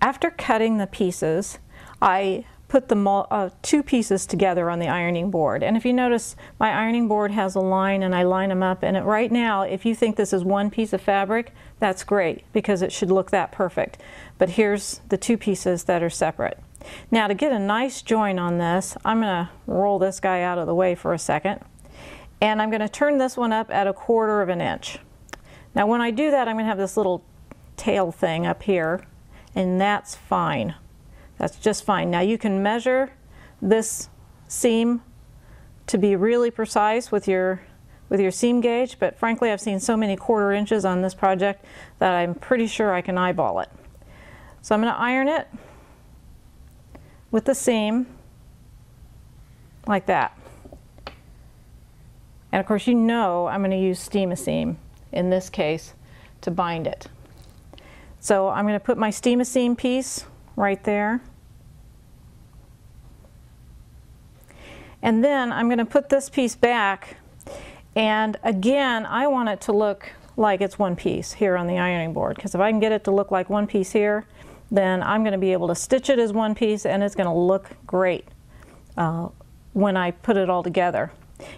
After cutting the pieces, I put the two pieces together on the ironing board. And if you notice, my ironing board has a line and I line them up. And right now, if you think this is one piece of fabric, that's great because it should look that perfect. But here's the two pieces that are separate. Now to get a nice join on this, I'm going to roll this guy out of the way for a second. And I'm going to turn this one up at 1/4 inch. Now when I do that, I'm going to have this little tail thing up here, and that's fine. That's just fine. Now you can measure this seam to be really precise with your seam gauge, but frankly I've seen so many 1/4 inches on this project that I'm pretty sure I can eyeball it. So I'm going to iron it with the seam like that. And of course you know I'm going to use Steam-A-Seam in this case to bind it. So I'm going to put my Steam-A-Seam piece right there. And then I'm going to put this piece back, and again I want it to look like it's one piece here on the ironing board, because if I can get it to look like one piece here, then I'm going to be able to stitch it as one piece and it's going to look great when I put it all together.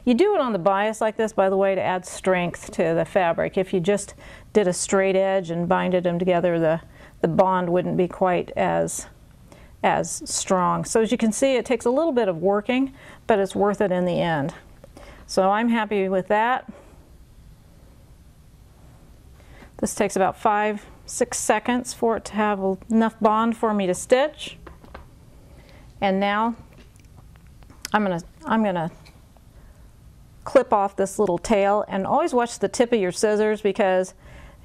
You do it on the bias like this, by the way, to add strength to the fabric. If you just did a straight edge and binded them together, the bond wouldn't be quite as strong. So as you can see, it takes a little bit of working, but it's worth it in the end. So I'm happy with that. This takes about 5-6 seconds for it to have enough bond for me to stitch. And now I'm gonna clip off this little tail, and always watch the tip of your scissors because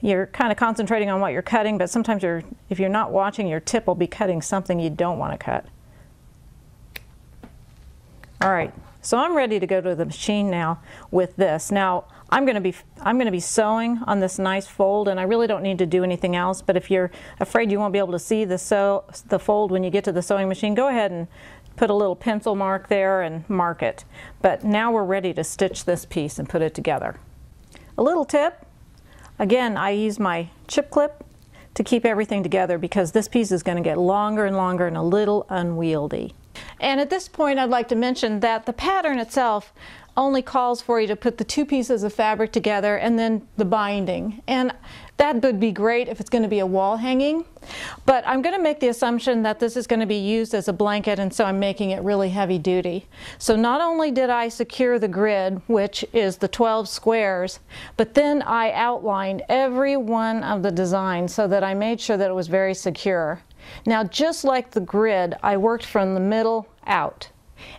you're kind of concentrating on what you're cutting, but sometimes if you're not watching, your tip will be cutting something you don't want to cut. All right, so I'm ready to go to the machine now with this. Now I'm going to be sewing on this nice fold, and I really don't need to do anything else, but if you're afraid you won't be able to see the fold when you get to the sewing machine, go ahead and put a little pencil mark there and mark it. But now we're ready to stitch this piece and put it together. A little tip, again, I use my chip clip to keep everything together because this piece is going to get longer and longer and a little unwieldy. And at this point I'd like to mention that the pattern itself only calls for you to put the two pieces of fabric together and then the binding. And that would be great if it's going to be a wall hanging. But I'm going to make the assumption that this is going to be used as a blanket, and so I'm making it really heavy duty. So not only did I secure the grid, which is the 12 squares, but then I outlined every one of the designs so that I made sure that it was very secure. Now just like the grid, I worked from the middle out.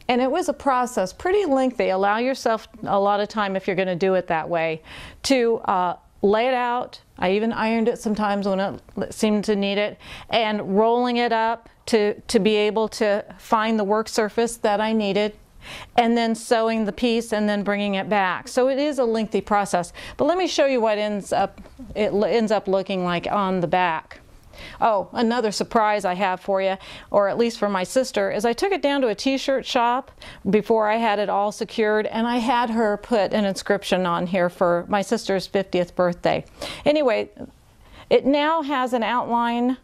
And it was a process, pretty lengthy. Allow yourself a lot of time if you're going to do it that way to lay it out. I even ironed it sometimes when it seemed to need it, and rolling it up to be able to find the work surface that I needed, and then sewing the piece and then bringing it back. So it is a lengthy process. But let me show you what it ends up looking like on the back. Oh, another surprise I have for you, or at least for my sister, is I took it down to a t-shirt shop before I had it all secured, and I had her put an inscription on here for my sister's 50th birthday. Anyway, it now has an outline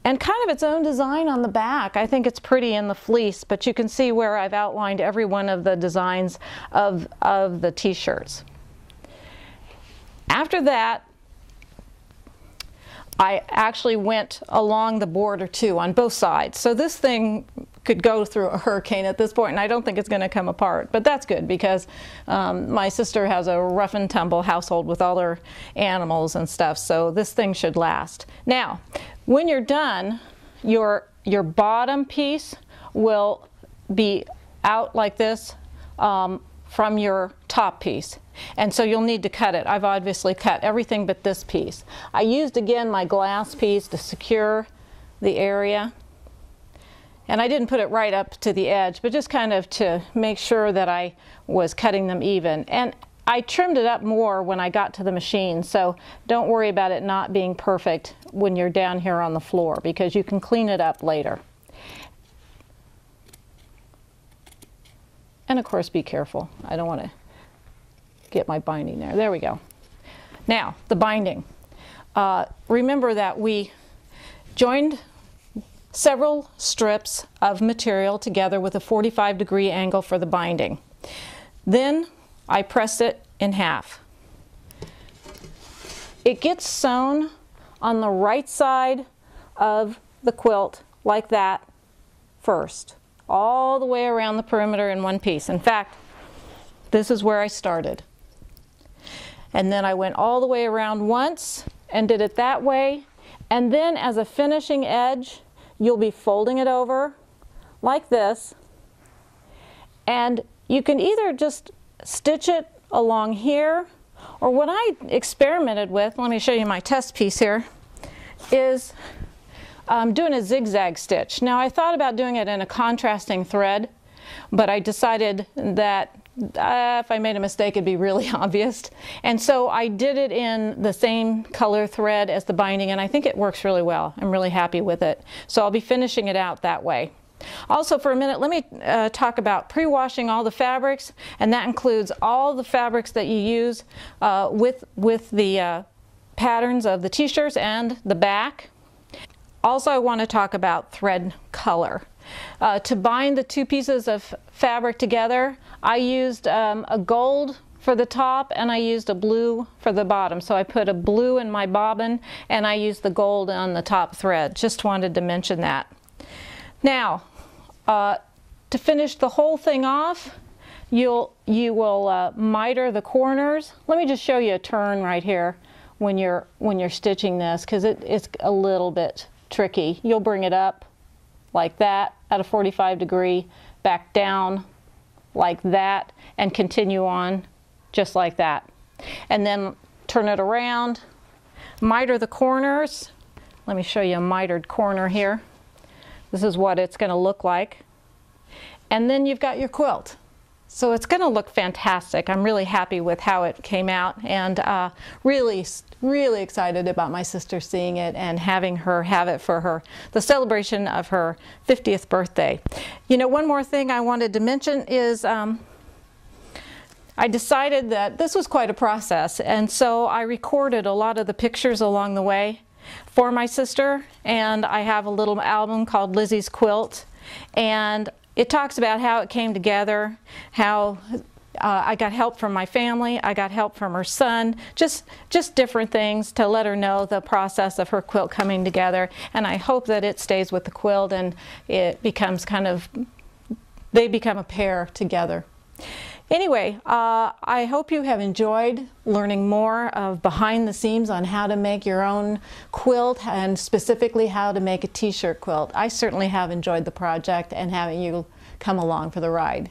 and kind of its own design on the back. I think it's pretty in the fleece, but you can see where I've outlined every one of the designs of the t-shirts. After that, I actually went along the border too on both sides. So this thing could go through a hurricane at this point, and I don't think it's going to come apart. But that's good because my sister has a rough and tumble household with all her animals and stuff, so this thing should last. Now, when you're done, your bottom piece will be out like this from your top piece. And so you'll need to cut it. I've obviously cut everything but this piece. I used again my glass piece to secure the area. And I didn't put it right up to the edge, but just kind of to make sure that I was cutting them even. And I trimmed it up more when I got to the machine, so don't worry about it not being perfect when you're down here on the floor, because you can clean it up later. And of course, be careful. I don't want to get my binding there. There we go. Now, the binding. Remember that we joined several strips of material together with a 45-degree angle for the binding. Then I press it in half. It gets sewn on the right side of the quilt like that first, all the way around the perimeter in one piece. In fact, this is where I started. And then I went all the way around once and did it that way. And then as a finishing edge, you'll be folding it over like this. And you can either just stitch it along here, or what I experimented with, let me show you my test piece here, is doing a zigzag stitch. Now I thought about doing it in a contrasting thread, but I decided that if I made a mistake it'd be really obvious. And so I did it in the same color thread as the binding, and I think it works really well. I'm really happy with it. So I'll be finishing it out that way. Also, for a minute, let me talk about pre-washing all the fabrics, and that includes all the fabrics that you use with the patterns of the t-shirts and the back. Also, I want to talk about thread color. To bind the two pieces of fabric together, I used a gold for the top and I used a blue for the bottom. So I put a blue in my bobbin and I used the gold on the top thread. Just wanted to mention that. Now, to finish the whole thing off, you will miter the corners. Let me just show you a turn right here when you're stitching this, because it's a little bit tricky. You'll bring it up like that at a 45-degree, back down like that, and continue on just like that. And then turn it around, miter the corners. Let me show you a mitered corner here. This is what it's going to look like. And then you've got your quilt. So it's going to look fantastic. I'm really happy with how it came out, and really excited about my sister seeing it and having her have it for the celebration of her 50th birthday. You know, one more thing I wanted to mention is I decided that this was quite a process, and so I recorded a lot of the pictures along the way for my sister, and I have a little album called Lizzie's Quilt, and it talks about how it came together, how I got help from my family, I got help from her son, just different things to let her know the process of her quilt coming together. And I hope that it stays with the quilt and it becomes they become a pair together. Anyway, I hope you have enjoyed learning more of behind the scenes on how to make your own quilt, and specifically how to make a t-shirt quilt. I certainly have enjoyed the project and having you come along for the ride.